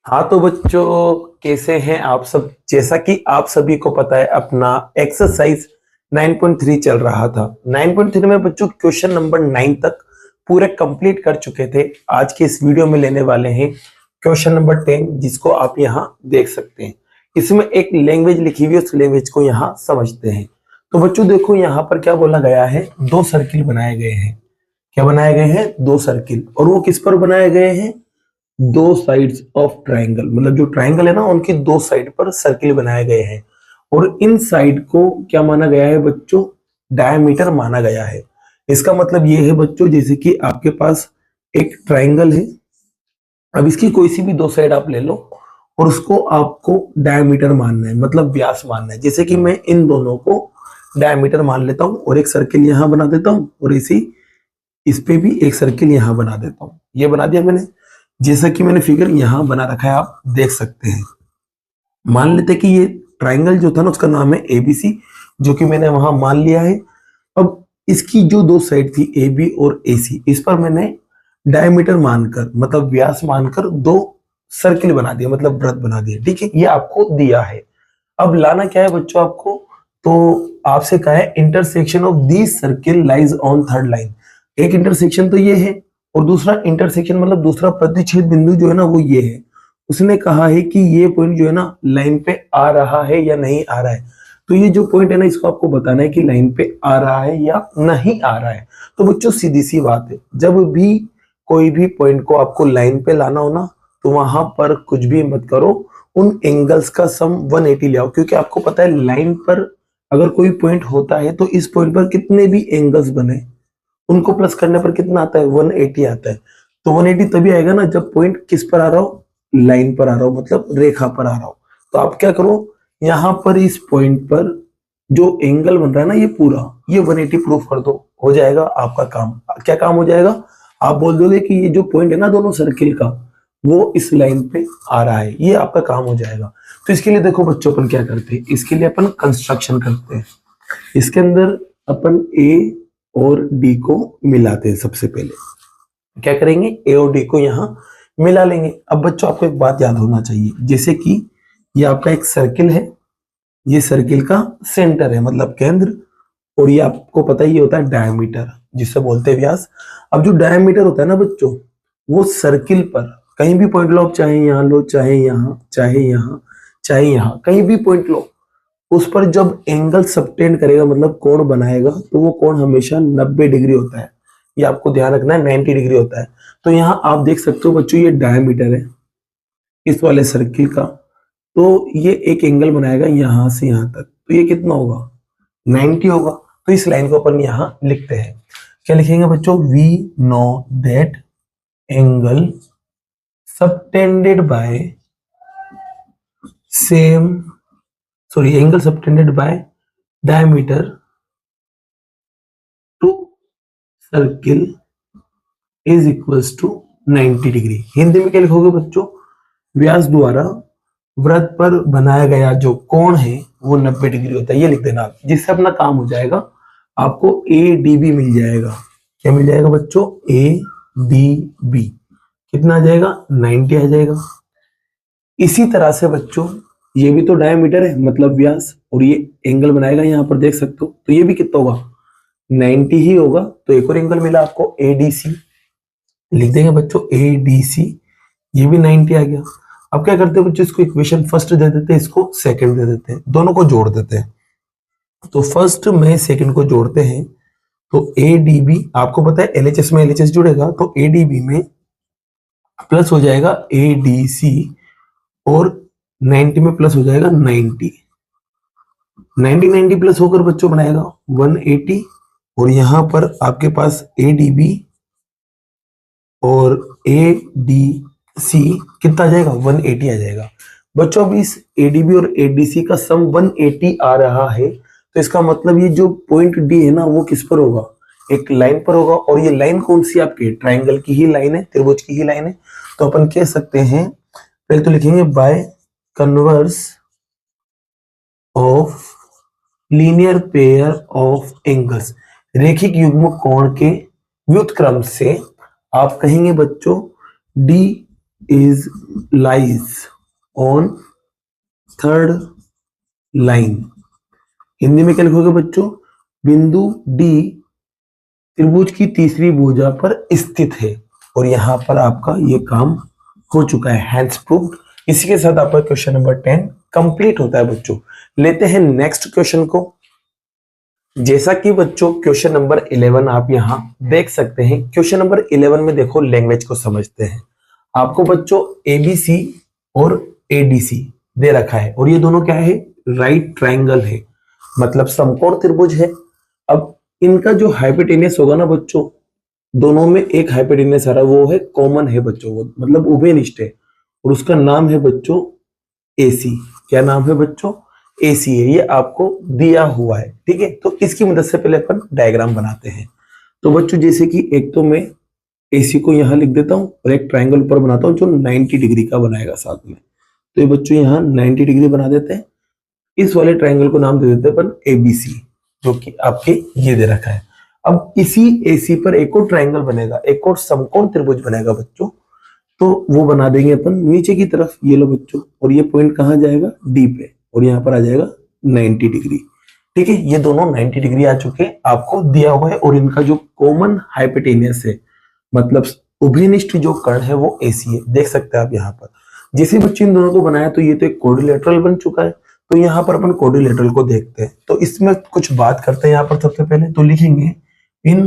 हाँ तो बच्चों, कैसे हैं आप सब। जैसा कि आप सभी को पता है, अपना एक्सरसाइज 9.3 चल रहा था। 9.3 में बच्चों क्वेश्चन नंबर 9 तक पूरे कंप्लीट कर चुके थे। आज के इस वीडियो में लेने वाले हैं क्वेश्चन नंबर 10, जिसको आप यहाँ देख सकते हैं। इसमें एक लैंग्वेज लिखी हुई है, उस लैंग्वेज को यहाँ समझते हैं। तो बच्चों देखो, यहाँ पर क्या बोला गया है, दो सर्किल बनाए गए हैं। क्या बनाए गए हैं? दो सर्किल। और वो किस पर बनाए गए हैं? दो साइड्स ऑफ ट्राइंगल, मतलब जो ट्राइंगल है ना, उनकी दो साइड पर सर्किल बनाए गए हैं। और इन साइड को क्या माना गया है बच्चों? डायमीटर माना गया है। इसका मतलब ये है बच्चों, जैसे कि आपके पास एक ट्राइंगल है। अब इसकी कोई सी भी दो साइड आप ले लो और उसको आपको डायमीटर मानना है, मतलब व्यास मानना है। जैसे कि मैं इन दोनों को डायमीटर मान लेता हूं और एक सर्किल यहां बना देता हूं, और इसी इस पे भी एक सर्किल यहां बना देता हूं। ये बना दिया मैंने। जैसा कि मैंने फिगर यहां बना रखा है, आप देख सकते हैं। मान लेते हैं कि ये ट्राइंगल जो था ना, उसका नाम है एबीसी, जो कि मैंने वहां मान लिया है। अब इसकी जो दो साइड थी, ए बी और ए सी, इस पर मैंने डायमीटर मानकर, मतलब व्यास मानकर दो सर्किल बना दिया, मतलब वृत्त बना दिया। ठीक है, ये आपको दिया है। अब लाना क्या है बच्चों आपको? तो आपसे कहा है intersection of this circle lies on third line. एक इंटरसेक्शन तो ये है, और दूसरा इंटरसेक्शन मतलब दूसरा प्रतिच्छेद बिंदु जो है ना, वो ये है। उसने कहा है कि ये पॉइंट जो है ना, लाइन पे आ रहा है या नहीं आ रहा है। तो ये जो पॉइंट है ना, इसको आपको बताना है कि लाइन पे आ रहा है या नहीं आ रहा है। तो बच्चों सीधी सी बात है, जब भी कोई भी पॉइंट को आपको लाइन पे लाना हो ना, तो वहां पर कुछ भी मत करो, उन एंगल्स का सम 180 ले आओ। क्योंकि आपको पता है, लाइन पर अगर कोई पॉइंट होता है तो इस पॉइंट पर कितने भी एंगल्स बने, उनको प्लस करने पर कितना आता है? 180 आता है। तो 180 तभी आएगा ना, जब पॉइंट किस पर आ रहा हो? लाइन पर आ रहा हो, मतलब रेखा पर आ रहा हो। तो आप क्या करो, यहां पर इस पॉइंट पर जो एंगल बन रहा है ना, ये पूरा, ये 180 प्रूफ कर दो, हो जाएगा आपका काम। क्या काम हो जाएगा? आप बोल दोगे कि ये जो पॉइंट है ना दोनों सर्किल का, वो इस लाइन पे आ रहा है, ये आपका काम हो जाएगा। तो इसके लिए देखो बच्चों, अपन क्या करते हैं, इसके लिए अपन कंस्ट्रक्शन करते हैं। इसके अंदर अपन ए और डी को मिलाते हैं। सबसे पहले क्या करेंगे? ए और डी को यहाँ मिला लेंगे। अब बच्चों आपको एक बात याद होना चाहिए, जैसे कि ये आपका एक सर्किल है, ये सर्किल का सेंटर है, मतलब केंद्र। और ये आपको पता ही होता है डायमीटर, जिससे बोलते हैं व्यास। अब जो डायमीटर होता है ना बच्चों, वो सर्किल पर कहीं भी पॉइंट लो, चाहे यहाँ लो, चाहे यहाँ, चाहे यहाँ, चाहे यहाँ, कहीं भी पॉइंट लो, उस पर जब एंगल सबटेंड करेगा, मतलब कोण बनाएगा, तो वो कोण हमेशा 90 डिग्री होता है। ये आपको ध्यान रखना है, 90 डिग्री होता है। तो यहाँ आप देख सकते हो बच्चों, ये डायमीटर है इस वाले सर्किल का। तो ये एक एंगल बनाएगा यहां से यहां तक, तो ये कितना होगा? 90 होगा। तो इस लाइन को अपन यहां लिखते हैं। क्या लिखेंगे बच्चों? We know that angle subtended by same, sorry, angle subtended by diameter to circle is equals to 90 degree. Hindi में क्या लिखोगे बच्चों? व्यास द्वारा वृत्त पर बनाया गया जो कोण है वो 90 डिग्री होता है। ये लिख देना आप, जिससे अपना काम हो जाएगा। आपको ए डी बी मिल जाएगा। क्या मिल जाएगा बच्चों? ए डी बी कितना आ जाएगा? 90 आ जाएगा। इसी तरह से बच्चों, ये भी तो डायमीटर है, मतलब व्यास, और ये एंगल बनाएगा यहाँ पर, देख सकते हो। तो ये भी कितना होगा? 90 ही होगा। तो एक और एंगल मिला आपको, एडीसी। लिख देंगे बच्चों एडीसी, ये भी 90 आ गया। अब क्या करते हैं बच्चों, इसको इक्वेशन फर्स्ट दे देते हैं, इसको सेकंड दे देते हैं, दोनों को जोड़ देते हैं। तो फर्स्ट में सेकंड को जोड़ते हैं, तो ए डी बी, आपको पता है एलएचएस में एलएचएस जुड़ेगा, तो ए डी बी में प्लस हो जाएगा ए डी सी, और 90 में प्लस हो जाएगा 90। 90 प्लस होकर बच्चों बनाएगा 180। और यहां पर आपके पास ए डी बी और ए डी सी कितना आ जाएगा? 180 आ जाएगा। बच्चों अब इस एडीबी और एडीसी का सम 180 आ रहा है, तो इसका मतलब ये जो पॉइंट डी है ना, वो किस पर होगा? एक लाइन पर होगा। और ये लाइन कौन सी? आपके ट्राइंगल की ही लाइन है, त्रिभुज की ही लाइन है। तो अपन कह सकते हैं, पहले तो लिखेंगे by converse of linear pair of angles, रेखिक युग्म कोण के व्युत्क्रम से। आप कहेंगे बच्चों D is lies on third line। हिंदी में क्या लिखोगे बच्चों, बिंदु डी त्रिभुज की तीसरी भुजा पर स्थित है। और यहां पर आपका ये काम हो चुका है, हैंड्स प्रूव्ड। इसी के साथ आपका क्वेश्चन नंबर 10 कंप्लीट होता है बच्चों। लेते हैं नेक्स्ट क्वेश्चन को। जैसा कि बच्चों क्वेश्चन नंबर 11 आप यहां देख सकते हैं। क्वेश्चन नंबर 11 में देखो, लैंग्वेज को समझते हैं। आपको बच्चों एबीसी और एडीसी दे रखा है, और ये दोनों क्या है, राइट ट्रायंगल है, मतलब समकोण त्रिभुज है। अब इनका जो हाइपोटेनस होगा ना बच्चों, दोनों में एक हाइपोटेनस आ रहा है, वो है कॉमन है बच्चों, वो मतलब उभयनिष्ठ है, और उसका नाम है बच्चों एसी। क्या नाम है बच्चों, एसी है। ये आपको दिया हुआ है, ठीक है। तो इसकी मदद से पहले अपन डायग्राम बनाते हैं। तो बच्चों जैसे कि एक तो मैं एसी को यहां लिख देता हूं और एक ट्रायंगल ऊपर बनाता हूं जो 90 डिग्री का बनाएगा साथ में। तो ये बच्चों यहाँ 90 डिग्री बना देते हैं। इस वाले ट्रायंगल को नाम दे देते हैं अपन एबीसी, जो कि आपके ये दे रखा है। अब इसी एसी पर एक और ट्रायंगल बनेगा, एक और समकोण त्रिभुज बनेगा बच्चों। तो वो बना देंगे अपन नीचे की तरफ, ये लो बच्चों, और ये पॉइंट कहाँ जाएगा, डी पे, और यहाँ पर आ जाएगा 90 डिग्री। ठीक है, ये दोनों 90 डिग्री आ चुके हैं, आपको दिया हुआ है। और इनका जो कॉमन हाइपोटेनस है, मतलब उभयनिष्ठ जो कर्ण है, वो एसी है। देख सकते हैं आप यहाँ पर। जैसे बच्चे इन दोनों को बनाया तो ये तो एक कोऑर्डिनेटरल बन चुका है। तो यहाँ पर अपन कोऑर्डिनेटरल को देखते हैं। तो इसमें कुछ बात करते हैं। यहाँ पर सबसे पहले तो लिखेंगे इन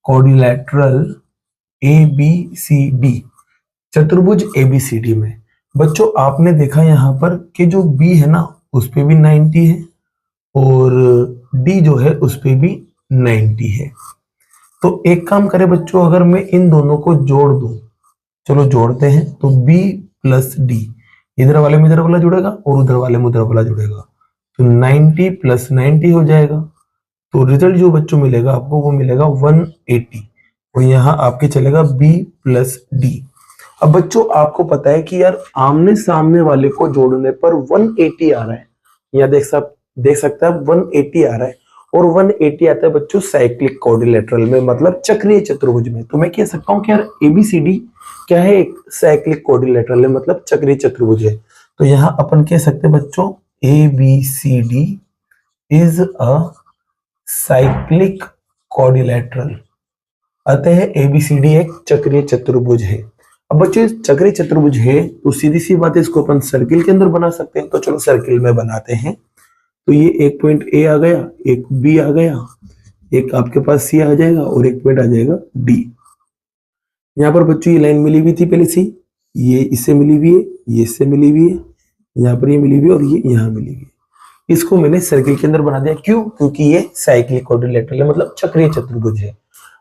कोऑर्डिनेटरल ए बी सी डी, चतुर्भुज एबीसीडी में बच्चों आपने देखा यहाँ पर कि जो बी है ना, उस पे भी 90 है, और डी जो है उस पे भी 90 है। तो एक काम करें बच्चों, अगर मैं इन दोनों को जोड़ दूं, चलो जोड़ते हैं। तो b प्लस डी, इधर वाले में इधर वाला जुड़ेगा और उधर वाले में उधर वाला जुड़ेगा, तो 90 प्लस 90 हो जाएगा। तो रिजल्ट जो बच्चों मिलेगा आपको, वो मिलेगा 180, और यहाँ आपके चलेगा b प्लस डी। अब बच्चों आपको पता है कि यार आमने सामने वाले को जोड़ने पर 180 आ रहा है। यहाँ देख सकते हैं 180 आ रहा है, और 180 आता है बच्चों साइक्लिक कोऑर्डिनेटरल में, मतलब चक्रीय चतुर्भुज में। तो मैं कह सकता हूँ कि यार एबीसीडी क्या है, एक साइक्लिक कोऑर्डिनेटरल है, मतलब चक्रीय चतुर्भुज है। तो यहाँ अपन कह सकते हैं बच्चों एबीसीडी इज अ साइक्लिक कोऑर्डिनेटरल। अतः एबीसीडी एक चक्रीय चतुर्भुज है। अब बच्चों चक्रीय चतुर्भुज है तो सीधी सी बात है, इसको अपन सर्किल के अंदर बना सकते हैं। तो चलो सर्किल में बनाते हैं। तो ये एक पॉइंट ए आ गया, एक बी आ गया, एक आपके पास सी आ जाएगा, और एक पॉइंट आ जाएगा डी। यहाँ पर बच्चों ये लाइन मिली हुई थी पहले सी, ये इससे मिली हुई है, ये इससे मिली हुई है, यहाँ पर ये मिली हुई है, और ये यहाँ मिली हुई है। इसको मैंने सर्किल के अंदर बना दिया। क्यों? क्योंकि ये साइक्लिक कोऑर्डिनेटरल है, मतलब चक्रीय चतुर्भुज है।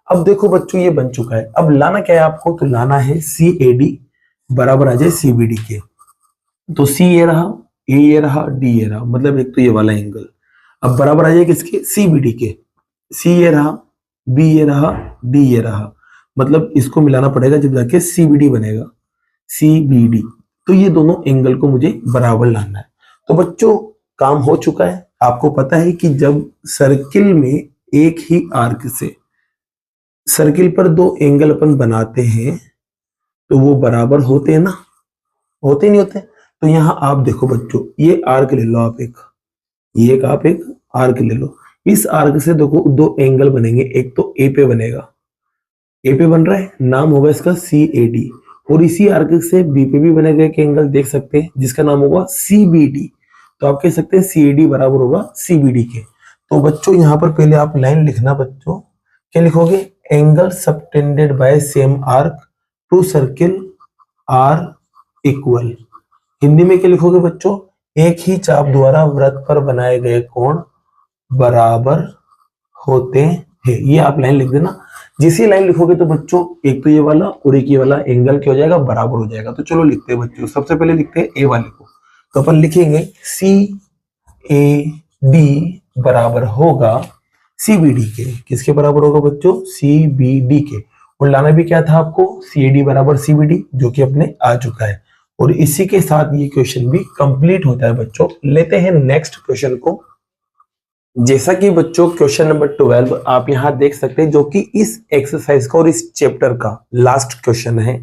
अब देखो बच्चों ये बन चुका है। अब लाना क्या है आपको, तो लाना है सी ए डी बराबर आ जाए सी बी डी के। तो सी ये रहा, ए ये रहा, डी ये रहा, मतलब एक तो ये वाला एंगल। अब बराबर आ जाए किसके, सी बी डी के। सी ये रहा, बी ये रहा, डी ये रहा, मतलब इसको मिलाना पड़ेगा जब जाके सी बी डी बनेगा, सी बी डी। तो ये दोनों एंगल को मुझे बराबर लाना है। तो बच्चों काम हो चुका है। आपको पता है कि जब सर्किल में एक ही आर्क से सर्किल पर दो एंगल अपन बनाते हैं तो वो बराबर होते हैं ना, होते नहीं होते। तो यहां आप देखो बच्चों, ये आर्क ले लो आप एक, ये एक आप एक आर्क ले लो। इस आर्क से देखो दो एंगल बनेंगे, एक तो ए पे बनेगा, ए पे बन रहा है, नाम होगा इसका सी ए डी, और इसी आर्क से बी पे भी बनेगा एक एंगल, देख सकते हैं, जिसका नाम होगा सी बी डी। तो आप कह सकते हैं सी ए डी बराबर होगा सी बी डी के। तो बच्चों यहाँ पर पहले आप लाइन लिखना बच्चों, क्या लिखोगे, angle subtended by same arc to circle are equal. Hindi में क्या लिखोगे बच्चों, एक ही चाप द्वारा वृत्त पर बनाए गए कोण बराबर होते हैं। ये आप लाइन लिख देना। जिस लाइन लिखोगे तो बच्चों एक तो ये वाला और एक ये वाला एंगल क्या हो जाएगा, बराबर हो जाएगा। तो चलो लिखते हैं बच्चों, सबसे पहले लिखते हैं ए वाले को। तो अपन लिखेंगे सी ए डी बराबर होगा सी बी डी के। किसके बराबर होगा बच्चों, सी बी डी के। और लाना भी क्या था आपको, सी ए डी बराबर सी बी डी, जो कि अपने आ चुका है। और इसी के साथ ये क्वेश्चन भी कंप्लीट होता है बच्चों। लेते हैं नेक्स्ट क्वेश्चन को। जैसा कि बच्चों क्वेश्चन नंबर 12 आप यहां देख सकते हैं, जो कि इस एक्सरसाइज का और इस चैप्टर का लास्ट क्वेश्चन है।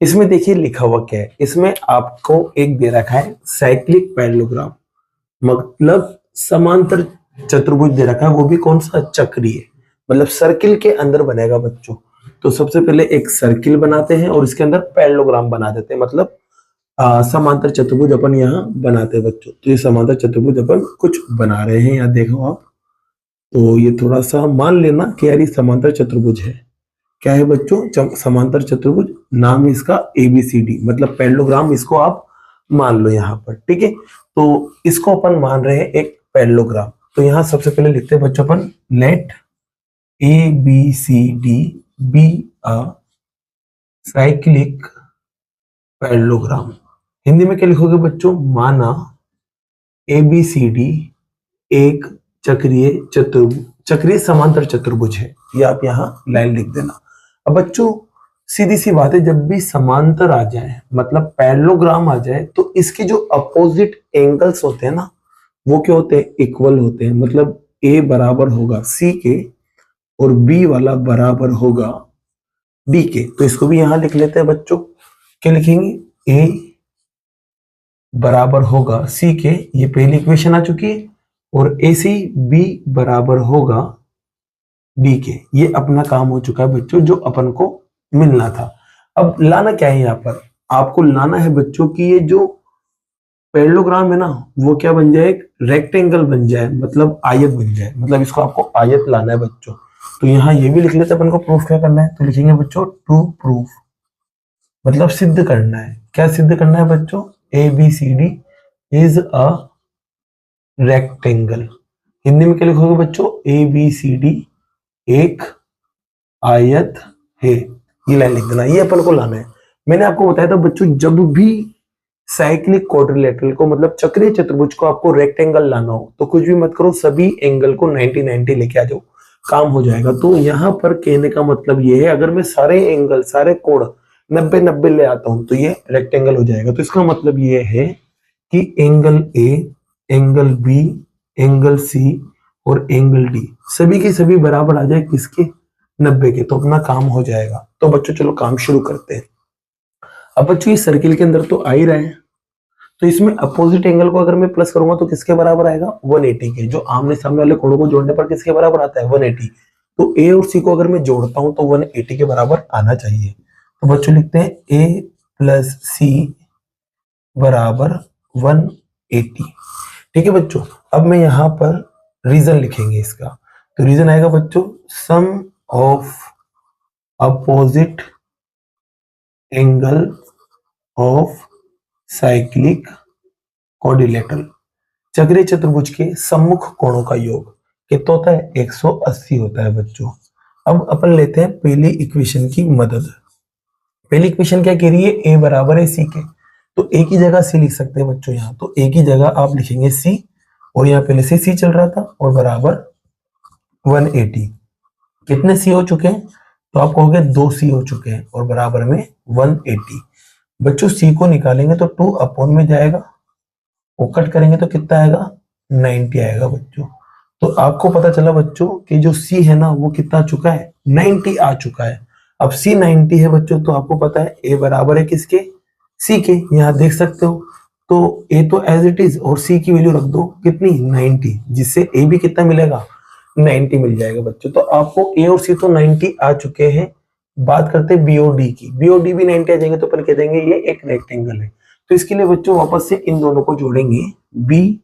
इसमें देखिए लिखा हुआ क्या है, इसमें आपको एक दे रखा है साइक्लिक पैरेललोग्राम, मतलब समांतर चतुर्भुज दे रखा है, वो भी कौन सा, चक्रीय, मतलब सर्किल के अंदर बनेगा बच्चों। तो सबसे पहले एक सर्किल बनाते हैं और इसके अंदर पैरेललोग्राम बना देते हैं, मतलब समांतर चतुर्भुज अपन यहाँ बनाते हैं बच्चों। तो ये समांतर चतुर्भुज अपन कुछ बना रहे हैं, यहाँ देखो आप। तो ये थोड़ा सा मान लेना कि यार ये समांतर चतुर्भुज है। क्या है बच्चों, समांतर चतुर्भुज, नाम है इसका ABCD, मतलब पैरेललोग्राम इसको आप मान लो यहाँ पर, ठीक है। तो इसको अपन मान रहे हैं एक पैरेललोग्राम। तो यहाँ सबसे पहले लिखते हैं बच्चों अपन, let ABCD be a cyclic parallelogram. Hindi में क्या लिखोगे बच्चों, माना ABCD एक चक्रीय समांतर चतुर्भुज है। ये आप यहाँ लाइन लिख देना। अब बच्चों सीधी सी बात है, जब भी समांतर आ जाए, मतलब पैरेललोग्राम आ जाए, तो इसके जो अपोजिट एंगल्स होते हैं ना, वो क्या होते हैं, इक्वल होते हैं। मतलब A बराबर होगा C के और B वाला बराबर होगा D के। तो इसको भी यहां लिख लेते हैं बच्चों। क्या लिखेंगे, A बराबर होगा C के, ये पहली इक्वेशन आ चुकी है, और AC B बराबर होगा D के। ये अपना काम हो चुका है बच्चों, जो अपन को मिलना था। अब लाना क्या है यहाँ पर, आपको लाना है बच्चों कि ये जो पैरेललोग्राम है ना, वो क्या बन जाए, एक रेक्टेंगल बन जाए, मतलब आयत बन जाए। मतलब इसको आपको आयत लाना है बच्चों। तो यहाँ ये भी लिख लेते हैं अपन को, प्रूफ क्या करना है, तो लिखेंगे बच्चों टू प्रूफ, मतलब सिद्ध करना है। क्या सिद्ध करना है बच्चों, ABCD is a rectangle. Hindi में क्या लिखोगे बच्चों, ABCD एक आयत है। ये लाइन लिख देना, ये अपन को लाना है। मैंने आपको बताया था बच्चों, जब भी साइक्लिक क्वाड्रिलेटरल को, मतलब चक्रीय चतुर्भुज को आपको रेक्टेंगल लाना हो, तो कुछ भी मत करो, सभी एंगल को 90-90 लेके आ जाओ, काम हो जाएगा। तो यहाँ पर कहने का मतलब ये है, अगर मैं सारे एंगल, सारे कोण 90-90 ले आता हूं, तो ये रेक्टेंगल हो जाएगा। तो इसका मतलब ये है कि angle A, angle B, angle C और एंगल D सभी के सभी बराबर आ जाए किसके, 90 के। तो अपना काम हो जाएगा। तो बच्चों चलो काम शुरू करते हैं। अब बच्चों ये सर्किल के अंदर तो आ ही रहे हैं, तो इसमें अपोजिट एंगल को अगर मैं प्लस करूंगा तो किसके बराबर आएगा, 180 के। जो आमने सामने वाले कोणों को जोड़ने पर किसके बराबर आता है, 180। तो A और C को अगर मैं जोड़ता हूं तो 180 के बराबर आना चाहिए। तो बच्चों लिखते हैं A प्लस C बराबर 180। ठीक है बच्चों। अब मैं यहां पर रीजन लिखेंगे इसका। तो रीजन आएगा बच्चों, sum of opposite angle of cyclic quadrilateral, चक्रीय चतुर्भुज के सम्मुख कोणों का योग कितना होता है, 180 होता है बच्चों। अब अपन लेते हैं पहली इक्वेशन की मदद। पहली इक्वेशन क्या कह रही है, A बराबर है C के। तो A की जगह C लिख सकते हैं बच्चों यहाँ। तो A की जगह आप लिखेंगे C, और यहाँ पहले से C चल रहा था, और बराबर 180। कितने C हो चुके हैं, तो आप कहोगे 2 C हो चुके हैं, और बराबर में 180। बच्चों C को निकालेंगे तो 2 अपॉन में जाएगा, वो कट करेंगे तो कितना आएगा, 90 आएगा बच्चों। तो आपको पता चला बच्चों कि जो C है ना, वो कितना आ चुका है, 90 आ चुका है। अब C 90 है बच्चों, तो आपको पता है A बराबर है किसके, C के। यहाँ देख सकते हो। तो A तो एज इट इज, और C की वैल्यू रख दो कितनी, 90, जिससे A भी कितना मिलेगा, 90 मिल जाएगा बच्चों। तो आपको A और C तो 90 आ चुके हैं। बात करते हैं B और D की। B और D भी 90 आ जाएंगे, तो अपन कह देंगे ये एक रेक्टेंगल है। तो इसके लिए बच्चों वापस से इन दोनों को जोड़ेंगे, B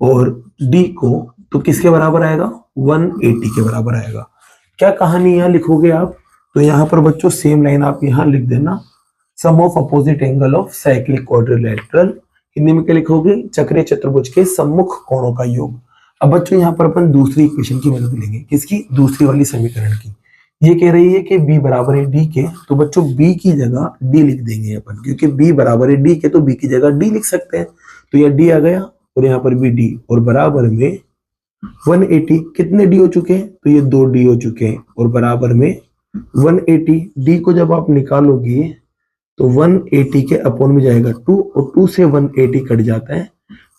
और D को, तो किसके बराबर आएगा, 180 के बराबर आएगा। क्या कहानी यहाँ लिखोगे आप, तो यहाँ पर बच्चों सेम लाइन आप यहाँ लिख देना, sum of opposite angle of cyclic quadrilateral. Hindi में क्या लिखोगे, चक्रीय चतुर्भुज के सम्मुख कोणों का योग। अब बच्चों यहाँ पर अपन दूसरी इक्वेशन की मदद लेंगे, किसकी, दूसरी वाली समीकरण की। ये कह रही है कि B बराबर है D के। तो बच्चों B की जगह D लिख देंगे अपन, क्योंकि B बराबर है D के, तो B की जगह D लिख सकते हैं। तो यह D आ गया, और यहाँ पर भी D, और बराबर में 180। कितने D हो चुके हैं, तो ये 2 D हो चुके हैं, और बराबर में 180। D को जब आप निकालोगे तो 180 के अपॉन में जाएगा 2, और 2 से 180 कट जाता है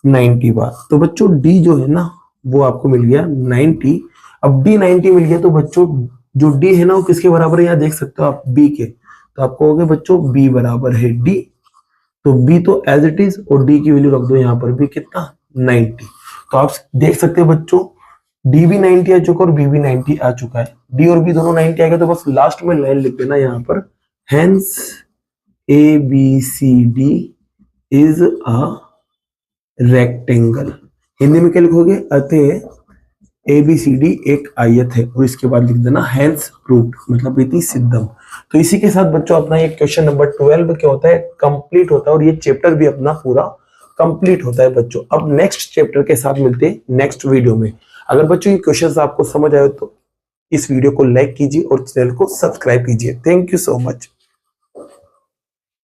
90 बार। तो बच्चों D जो है ना, वो आपको मिल गया 90। अब D 90 मिल गया, तो बच्चों जो D है ना, वो किसके बराबर है, यहाँ देख सकते हो आप, B के। तो आप कहोगे बच्चों b बराबर है d, तो b तो एज इट इज और d की वैल्यू रख दो यहाँ पर भी कितना 90। तो आप देख सकते हो बच्चों d भी 90 आ चुका और b भी 90 आ चुका है, d और b दोनों 90 आ गए, तो बस लास्ट में लाइन लिख देना यहाँ पर hence ABCD is a rectangle. Hindi में क्या लिखोगे, अतः ABCD एक आयत है, और इसके बाद लिख देना हेंस प्रूव्ड, मतलब इति सिद्धम। तो इसी के साथ बच्चों अपना ये क्वेश्चन नंबर 12 क्या होता है, कंप्लीट होता है, और ये चैप्टर भी अपना पूरा कंप्लीट होता है बच्चों। अब नेक्स्ट चैप्टर के साथ मिलते हैं नेक्स्ट वीडियो में। अगर बच्चों ये क्वेश्चंस आपको समझ आए तो इस वीडियो को लाइक कीजिए और चैनल को सब्सक्राइब कीजिए। Thank you so much.